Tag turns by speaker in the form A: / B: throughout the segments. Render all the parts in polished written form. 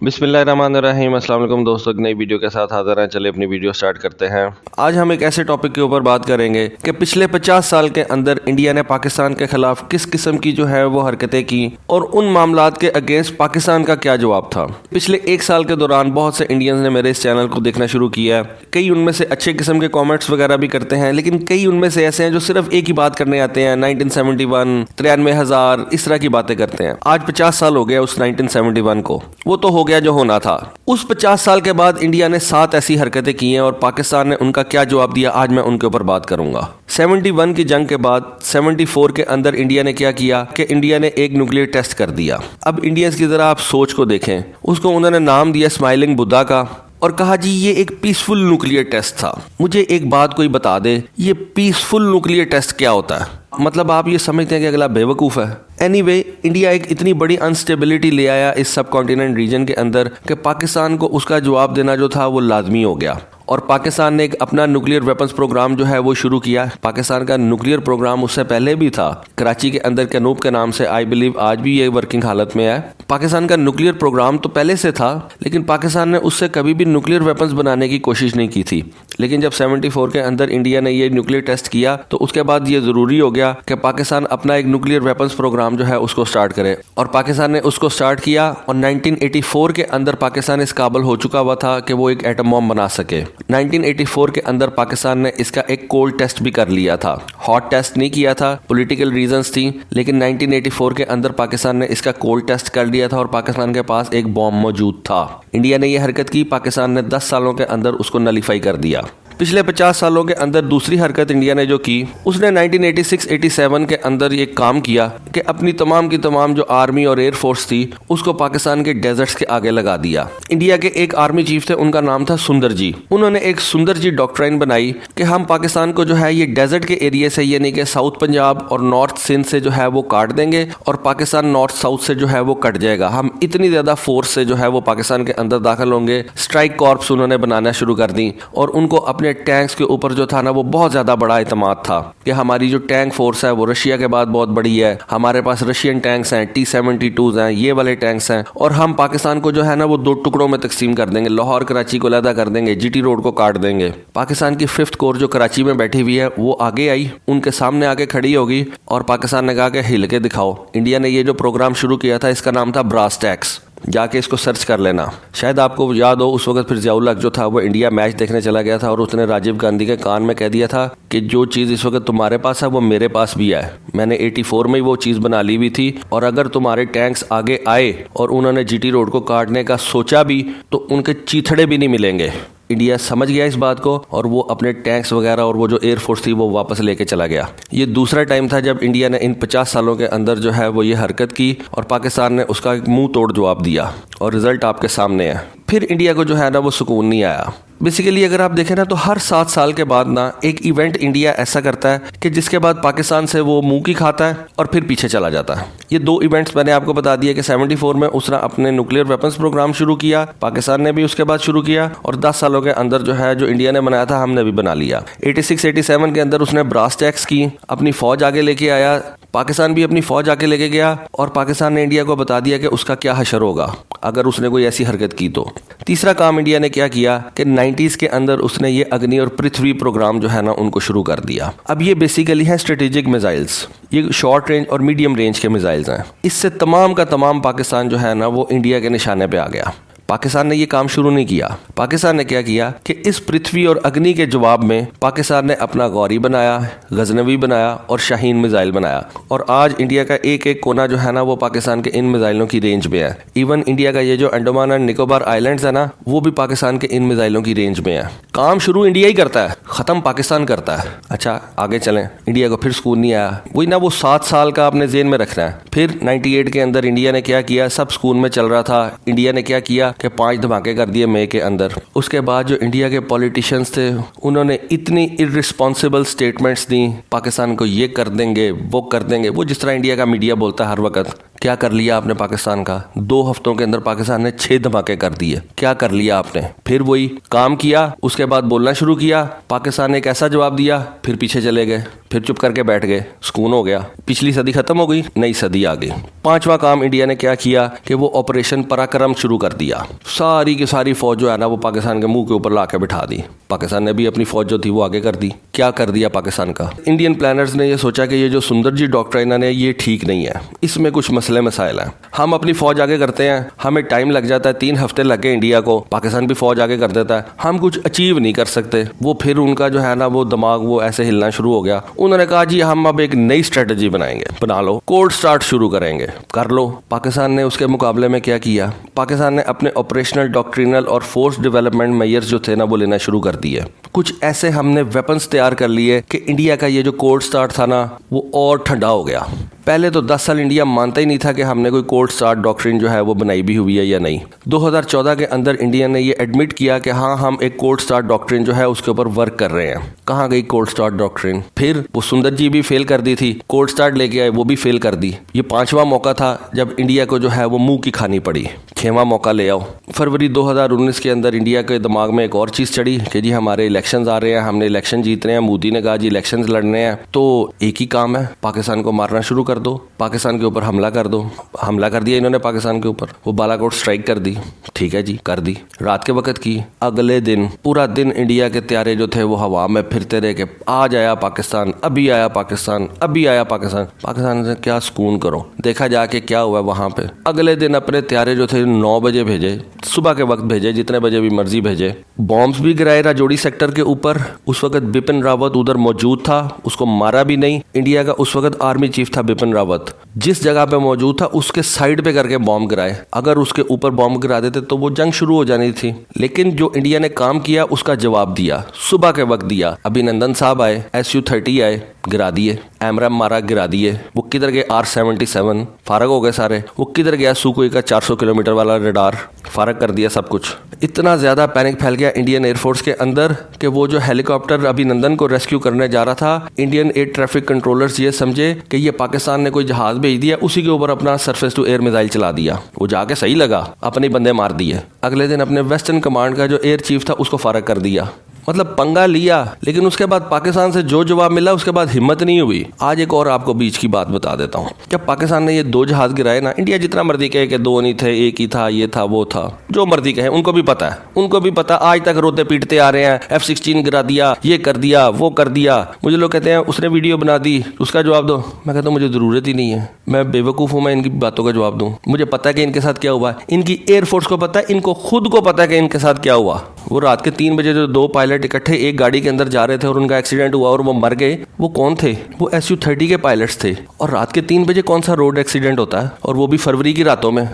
A: बिस्मिल्लाहिर्रहमानिर्रहीम। अस्सलाम वालेकुम दोस्तों, एक नई वीडियो के साथ हाजिर हैं। चलिए अपनी वीडियो स्टार्ट करते हैं। आज हम एक ऐसे टॉपिक के ऊपर बात करेंगे कि पिछले 50 साल के अंदर इंडिया ने पाकिस्तान के खिलाफ किस किस्म की जो है वो हरकतें की और उन मामलात के अगेंस्ट पाकिस्तान का क्या जवाब था। पिछले एक साल के दौरान बहुत से इंडियंस ने मेरे इस चैनल को देखना शुरू किया है। कई उनमें से अच्छे किस्म के कॉमेंट्स वगैरह भी करते हैं, लेकिन कई उनमें से ऐसे हैं जो सिर्फ एक ही बात करने आते हैं, 1971, 93,000, इस तरह की बातें करते हैं। आज 50 साल हो गया उस 1971 को, वो तो हो गया जो होना था। उस 50 साल के बाद इंडिया ने 7 ऐसी हरकतें की हैं और पाकिस्तान ने उनका क्या जवाब दिया, आज मैं उनके ऊपर बात करूंगा। 71 की जंग के बाद 74 के अंदर इंडिया ने क्या किया कि इंडिया ने एक न्यूक्लियर टेस्ट कर दिया। अब इंडियंस की तरह आप सोच को देखें, उसको उन्होंने नाम दिया स्माइलिंग बुद्धा का और कहा जी ये एक पीसफुल न्यूक्लियर टेस्ट था। मुझे एक बात कोई बता दे, ये पीसफुल न्यूक्लियर टेस्ट क्या होता है? मतलब आप ये समझते हैं कि अगला बेवकूफ़ है। एनीवे, इंडिया एक इतनी बड़ी अनस्टेबिलिटी ले आया इस सब कॉन्टिनेंट रीजन के अंदर कि पाकिस्तान को उसका जवाब देना जो था वो लाजमी हो गया और पाकिस्तान ने एक अपना न्यूक्लियर वेपन्स प्रोग्राम जो है वो शुरू किया। पाकिस्तान का न्यूक्लियर प्रोग्राम उससे पहले भी था, कराची के अंदर कनूब के नाम से। आई बिलीव आज भी ये वर्किंग हालत में है। पाकिस्तान का न्यूक्लियर प्रोग्राम तो पहले से था, लेकिन पाकिस्तान ने उससे कभी भी न्यूक्लियर वेपन्स बनाने की कोशिश नहीं की थी। लेकिन जब 74 के अंदर इंडिया ने ये न्यूक्लियर टेस्ट किया तो उसके बाद ये ज़रूरी हो गया कि पाकिस्तान अपना एक न्यूक्लियर वेपन्स प्रोग्राम जो है उसको स्टार्ट करे और पाकिस्तान ने उसको स्टार्ट किया। और 1984 के अंदर पाकिस्तान इस काबिल हो चुका हुआ था कि वो एक एटम बॉम्ब बना सके। 1984 के अंदर पाकिस्तान ने इसका एक कोल्ड टेस्ट भी कर लिया था। हॉट टेस्ट नहीं किया था, पॉलिटिकल रीजंस थी, लेकिन 1984 के अंदर पाकिस्तान ने इसका कोल्ड टेस्ट कर लिया था और पाकिस्तान के पास एक बॉम्ब मौजूद था। इंडिया ने यह हरकत की, पाकिस्तान ने 10 सालों के अंदर उसको नलीफाई कर दिया। पिछले 50 सालों के अंदर दूसरी हरकत इंडिया ने जो की, उसने 1986-87 के अंदर ये काम किया कि अपनी तमाम की तमाम जो आर्मी और एयर फोर्स थी उसको पाकिस्तान के डेजर्ट्स के आगे लगा दिया। इंडिया के एक आर्मी चीफ थे, उनका नाम था सुंदर जी। उन्होंने एक सुंदर जी डॉक्ट्राइन बनाई कि हम पाकिस्तान को जो है ये डेजर्ट के एरिया से, यानी कि साउथ पंजाब और नॉर्थ सिंध से जो है वो काट देंगे और पाकिस्तान नॉर्थ साउथ से जो है वो कट जाएगा। हम इतनी ज्यादा फोर्स से जो है वो पाकिस्तान के अंदर दाखिल होंगे। स्ट्राइक कॉर्प्स उन्होंने बनाना शुरू कर दी और उनको अपने टैंक्स के ऊपर जो था ना वो बहुत ज्यादा बड़ा इतमाद था कि हमारी जो टैंक फोर्स है वो रशिया के बाद बहुत बड़ी है। हमारे पास रशियन टैंक्स हैं, T-72s हैं, ये वाले टैंक्स हैं और हम पाकिस्तान को जो है ना वो 2 टुकड़ों में तकसीम कर देंगे। लाहौर कराची को अलहदा कर देंगे, GT रोड को काट देंगे। पाकिस्तान की 5th कोर जो कराची में बैठी हुई है वो आगे आई, उनके सामने आके खड़ी होगी और पाकिस्तान ने कहा कि हिल के दिखाओ। इंडिया ने ये जो प्रोग्राम शुरू किया था इसका नाम था ब्रास टैक्स। जाके इसको सर्च कर लेना। शायद आपको याद हो, उस वक्त फिर जियाउल हक जो था वो इंडिया मैच देखने चला गया था और उसने राजीव गांधी के कान में कह दिया था कि जो चीज़ इस वक्त तुम्हारे पास है वो मेरे पास भी है। मैंने 84 में ही वो चीज़ बना ली हुई थी और अगर तुम्हारे टैंक्स आगे आए और उन्होंने GT रोड को काटने का सोचा भी तो उनके चीथड़े भी नहीं मिलेंगे। इंडिया समझ गया इस बात को और वो अपने टैंक्स वगैरह और वो जो एयरफोर्स थी वो वापस लेके चला गया। ये दूसरा टाइम था जब इंडिया ने इन 50 सालों के अंदर जो है वो ये हरकत की और पाकिस्तान ने उसका एक मुंह तोड़ जवाब दिया और रिजल्ट आपके सामने है। फिर इंडिया को जो है ना वो सुकून नहीं आया। बेसिकली अगर आप देखें ना तो हर 7 साल के बाद ना एक इवेंट इंडिया ऐसा करता है कि जिसके बाद पाकिस्तान से वो मुंह की खाता है और फिर पीछे चला जाता है। ये 2 इवेंट्स मैंने आपको बता दिया कि 74 में उसने अपने न्यूक्लियर वेपन्स प्रोग्राम शुरू किया, पाकिस्तान ने भी उसके बाद शुरू किया और 10 सालों के अंदर जो है जो इंडिया ने बनाया था हमने भी बना लिया। 86-87 के अंदर उसने ब्रास टैक्स की, अपनी फौज आगे लेके आया, पाकिस्तान भी अपनी फौज आके लेके गया और पाकिस्तान ने इंडिया को बता दिया कि उसका क्या हशर होगा अगर उसने कोई ऐसी हरकत की तो। तीसरा काम इंडिया ने क्या किया कि 90s के अंदर उसने ये अग्नि और पृथ्वी प्रोग्राम जो है ना उनको शुरू कर दिया। अब ये बेसिकली है स्ट्रेटेजिक मिसाइल्स, ये शॉर्ट रेंज और मीडियम रेंज के मिसाइल्स हैं। इससे तमाम का तमाम पाकिस्तान जो है ना वो इंडिया के निशाने पे आ गया। पाकिस्तान ने ये काम शुरू नहीं किया। पाकिस्तान ने क्या किया कि इस पृथ्वी और अग्नि के जवाब में पाकिस्तान ने अपना गौरी बनाया, गजनवी बनाया और शाहीन मिसाइल बनाया और आज इंडिया का एक एक कोना जो है ना वो पाकिस्तान के इन मिसाइलों की रेंज में है। इवन इंडिया का ये जो अंडमान एंड निकोबार आइलैंड्स है ना वो भी पाकिस्तान के इन मिसाइलों की रेंज में है। काम शुरू इंडिया ही करता है, खत्म पाकिस्तान करता है। अच्छा आगे चलें, इंडिया को फिर सुकून नहीं आया। वही ना वो 7 साल का आपने जेन में रखना है। फिर 98 के अंदर इंडिया ने क्या किया, सब सुकून में चल रहा था। इंडिया ने क्या किया कि 5 धमाके कर दिए मई के अंदर। उसके बाद जो इंडिया के पॉलिटिशियंस थे उन्होंने इतनी इररिस्पॉन्सिबल स्टेटमेंट्स दी, पाकिस्तान को ये कर देंगे वो कर देंगे। वो जिस तरह इंडिया का मीडिया बोलता है हर वक्त क्या कर लिया आपने पाकिस्तान का? 2 हफ्तों के अंदर पाकिस्तान ने 6 धमाके कर दिए। क्या कर लिया आपने? फिर वही काम किया, उसके बाद बोलना शुरू किया, पाकिस्तान ने एक ऐसा जवाब दिया, फिर पीछे चले गए, फिर चुप करके बैठ गए, सुकून हो गया। पिछली सदी खत्म हो गई, नई सदी आ गई। 5वां काम इंडिया ने क्या किया कि वो ऑपरेशन पराक्रम शुरू कर दिया। सारी की सारी फौज जो है ना वो पाकिस्तान के मुंह के ऊपर ला के बिठा दी। पाकिस्तान ने भी अपनी फौज जो थी वो आगे कर दी। क्या कर दिया पाकिस्तान का? इंडियन प्लानर्स ने ये सोचा कि ये जो सुंदर जी डॉक्ट्राइन है ये ठीक नहीं है, इसमें कुछ मसले मसाइल हैं। हम अपनी फौज आगे करते हैं, हमें टाइम लग जाता है, 3 हफ्ते लगे इंडिया को, पाकिस्तान भी फौज आगे कर देता है, हम कुछ अचीव नहीं कर सकते। वो फिर उनका जो है ना वो दिमाग वो ऐसे हिलना शुरू हो गया। उन्होंने कहा जी हम अब एक नई स्ट्रेटजी बनाएंगे, बना लो, कोल्ड स्टार्ट शुरू करेंगे, कर लो। पाकिस्तान ने उसके मुकाबले में क्या किया? पाकिस्तान ने अपने ऑपरेशनल, डॉक्ट्रिनल और फोर्स डेवलपमेंट मेजर्स जो थे ना वो लेना शुरू कर दिए। कुछ ऐसे हमने वेपन्स तैयार कर लिए कि इंडिया का ये जो कोल्ड स्टार्ट था ना वो और ठंडा हो गया। पहले तो 10 साल इंडिया मानता ही नहीं था कि हमने कोई कोल्ड स्टार्ट डॉक्ट्रिन जो है वो बनाई भी हुई है या नहीं। 2014 के अंदर इंडिया ने ये एडमिट किया कि हाँ हम एक कोल्ड स्टार्ट डॉक्ट्रिन जो है उसके ऊपर वर्क कर रहे हैं। कहाँ गई कोल्ड स्टार्ट डॉक्ट्रिन? फिर वो सुंदर जी भी फेल कर दी थी, कोल्ड स्टार्ट लेके आए, वो भी फेल कर दी। ये 5वां मौका था जब इंडिया को जो है वो मुंह की खानी पड़ी। 6वां मौका ले आओ। फरवरी 2019 के अंदर इंडिया के दिमाग में एक और चीज़ चढ़ी कि जी हमारे इलेक्शंस आ रहे हैं, हमने इलेक्शन जीतने हैं। मोदी ने कहा जी इलेक्शंस लड़ने हैं तो एक ही काम है, पाकिस्तान को मारना शुरू कर दो, पाकिस्तान के ऊपर हमला कर दो। हमला कर दिया इन्होंने पाकिस्तान के ऊपर, वो बालाकोट स्ट्राइक कर दी। ठीक है जी, कर दी, रात के वक्त की। अगले दिन पूरा दिन इंडिया के त्यारे जो थे वो हवा में फिरते रहे कि आज आया पाकिस्तान, अभी आया पाकिस्तान, अभी आया पाकिस्तान। पाकिस्तान से क्या सुकून करो, देखा जाके क्या हुआ वहां पे। अगले दिन अपने त्यारे जो थे 9 बजे भेजे, सुबह के वक्त भेजे, जितने बजे भी मर्जी भेजे। बॉम्ब्स भी गिराए राजौरी सेक्टर के ऊपर। उस वक्त बिपिन रावत उधर मौजूद था, उसको मारा भी नहीं। इंडिया का उस वक्त आर्मी चीफ था बिपिन रावत, जिस जगह पे मौजूद था उसके साइड पे करके बॉम्ब गिराए। अगर उसके ऊपर बॉम्ब गिरा देते तो वो जंग शुरू हो जानी थी। लेकिन जो इंडिया ने काम किया उसका जवाब दिया, सुबह के वक्त दिया। अभिनंदन साहब आए, SU-30 आए, गिरा दिए। एमराम मारा, गिरा दिए। वो किधर गए? R-77 फारग हो गए सारे। वो किधर गया? सुकोई का 400 किलोमीटर वाला रडार, फारग कर दिया सब कुछ। इतना ज्यादा पैनिक फैल गया इंडियन एयरफोर्स के अंदर कि वो जो हेलीकॉप्टर अभिनंदन को रेस्क्यू करने जा रहा था, इंडियन एयर ट्रैफिक कंट्रोलर्स ये समझे कि ये पाकिस्तान ने कोई जहाज भेज दिया, उसी के ऊपर अपना सरफेस टू एयर मिसाइल चला दिया। वो जाके सही लगा, अपने बंदे मार दिए। अगले दिन अपने वेस्टर्न कमांड का जो एयर चीफ था उसको फारग कर दिया। मतलब पंगा लिया, लेकिन उसके बाद पाकिस्तान से जो जवाब मिला उसके बाद हिम्मत नहीं हुई। आज एक और आपको बीच की बात बता देता हूँ। जब पाकिस्तान ने ये 2 जहाज गिराए ना, इंडिया जितना मर्जी कहे कि 2 नहीं थे, 1 ही था, ये था वो था, जो मर्जी कहे, उनको भी पता है, उनको भी पता। आज तक रोते पीटते आ रहे हैं, F-16 गिरा दिया, ये कर दिया, वो कर दिया। मुझे लोग कहते हैं उसने वीडियो बना दी, उसका जवाब दो। मैं कहता हूँ मुझे जरूरत ही नहीं है, मैं बेवकूफ़ हूँ, मैं इनकी बातों का जवाब दूँ? मुझे पता है कि इनके साथ क्या हुआ। इनकी एयरफोर्स को पता है, इनको खुद को पता है कि इनके साथ क्या हुआ। वो रात के 3 बजे जो 2 पायलट इकट्ठे एक गाड़ी के अंदर जा रहे थे और उनका एक्सीडेंट हुआ और वो मर गए, वो कौन थे? वो SU-30 के पायलट्स थे। और रात के 3 बजे कौन सा रोड एक्सीडेंट होता है, और वो भी फरवरी की रातों में?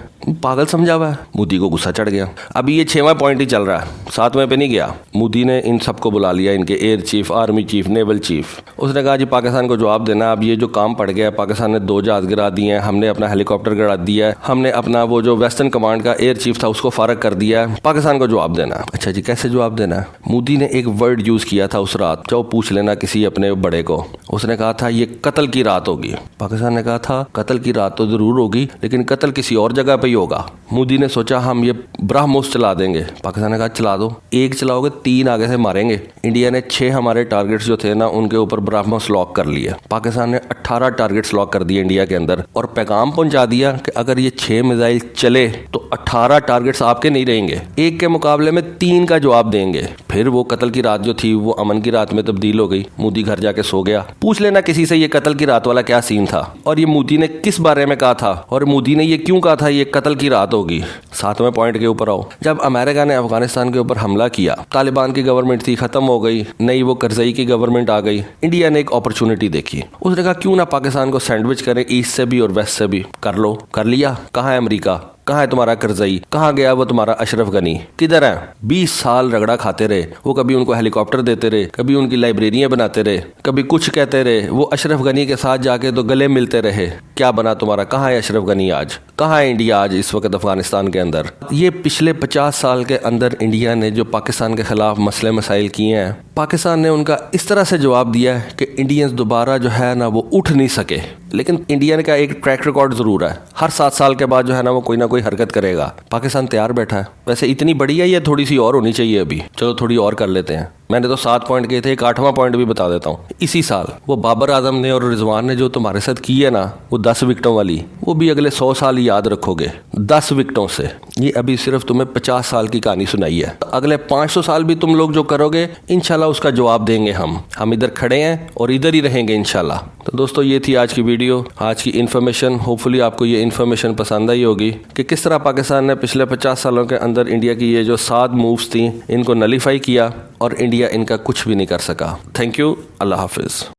A: पागल समझा हुआ है। मोदी को गुस्सा चढ़ गया। अभी ये 6वां पॉइंट ही चल रहा है, 7वें पे नहीं गया। मोदी ने इन सबको बुला लिया, इनके air chief, army chief, naval chief. उसने कहा जी पाकिस्तान को जवाब देना। अब ये जो काम पड़ गया, पाकिस्तान ने 2 जहाज गिरा दिए हैं, हमने अपना हेलीकॉप्टर गिरा दिया है, हमने अपना वो जो वेस्टर्न कमांड का एयर चीफ था उसको फारग कर दिया है, पाकिस्तान को जवाब देना। अच्छा जी, कैसे जवाब देना? मोदी ने एक वर्ड यूज किया था उस रात, जाओ पूछ लेना किसी अपने बड़े को। उसने कहा था ये कत्ल की रात होगी। पाकिस्तान ने कहा था कत्ल की रात तो जरूर होगी, लेकिन कत्ल किसी और जगह पे ही होगा। मोदी ने सोचा हम ये ब्रह्मोस चला देंगे। पाकिस्तान ने कहा चला दो, 1 चलाओगे 3 आगे से मारेंगे। इंडिया ने 6 हमारे टारगेट्स जो थे ना उनके ऊपर ब्रह्मोस लॉक कर लिए। पाकिस्तान ने 18 टारगेट्स लॉक कर दिए इंडिया के अंदर, और पैगाम पहुंचा दिया कि अगर ये 6 मिसाइल चले तो 18 टारगेट्स आपके नहीं रहेंगे, 1 के मुकाबले में 3 का जवाब देंगे। फिर वो कत्ल की रात जो थी वो अमन की रात में तब्दील हो गई। मोदी घर जाके सो गया। पूछ लेना किसी से ये कत्ल की रात वाला क्या सीन था, और ये मोदी ने किस बारे में कहा था, और मोदी ने ये क्यों कहा था ये कत्ल की रात होगी। 7वें पॉइंट के ऊपर आओ। जब अमेरिका ने अफगानिस्तान के ऊपर हमला किया, तालिबान की गवर्नमेंट थी, खत्म हो गई, नई वो करजई की गवर्नमेंट आ गई। इंडिया ने एक अपॉर्चुनिटी देखी, उसने कहा क्यों ना पाकिस्तान को सैंडविच करें, ईस्ट से भी और वेस्ट से भी। कर लो, कर लिया। कहाँ है अमेरिका, कहाँ है तुम्हारा करजई, कहाँ गया वो तुम्हारा अशरफ गनी, किधर है? 20 साल रगड़ा खाते रहे वो, कभी उनको हेलीकॉप्टर देते रहे, कभी उनकी लाइब्रेरियां बनाते रहे, कभी कुछ कहते रहे। वो अशरफ गनी के साथ जाके तो गले मिलते रहे। क्या बना तुम्हारा? कहाँ है अशरफ गनी आज? कहाँ है इंडिया आज इस वक्त अफगानिस्तान के अंदर? ये पिछले 50 साल के अंदर इंडिया ने जो पाकिस्तान के खिलाफ मसले मसाइल किए हैं, पाकिस्तान ने उनका इस तरह से जवाब दिया है कि इंडियंस दोबारा जो है ना वो उठ नहीं सके। लेकिन इंडिया का एक ट्रैक रिकॉर्ड ज़रूर है, हर 7 साल के बाद जो है ना वो कोई ना कोई हरकत करेगा। पाकिस्तान तैयार बैठा है। वैसे इतनी बड़ी है या थोड़ी सी और होनी चाहिए अभी? चलो थोड़ी और कर लेते हैं। मैंने तो 7 पॉइंट किए थे, एक 8वां पॉइंट भी बता देता हूँ। इसी साल वो बाबर आजम ने और रिजवान ने जो तुम्हारे साथ की है ना, वो 10 विकेटों वाली, वो भी अगले 100 साल याद रखोगे। 10 विकेटों से ये अभी सिर्फ तुम्हें 50 साल की कहानी सुनाई है। अगले 500 साल भी तुम लोग जो करोगे इंशाल्लाह उसका जवाब देंगे हम इधर खड़े हैं और इधर ही रहेंगे इंशाल्लाह। तो दोस्तों ये थी आज की वीडियो, आज की इन्फॉर्मेशन। होपफुली आपको ये इन्फॉर्मेशन पसंद आई होगी कि किस तरह पाकिस्तान ने पिछले 50 सालों के अंदर इंडिया की ये जो 7 मूव्स थी इनको नलीफाई किया और इंडिया इनका कुछ भी नहीं कर सका। थैंक यू, अल्लाह हाफिज़।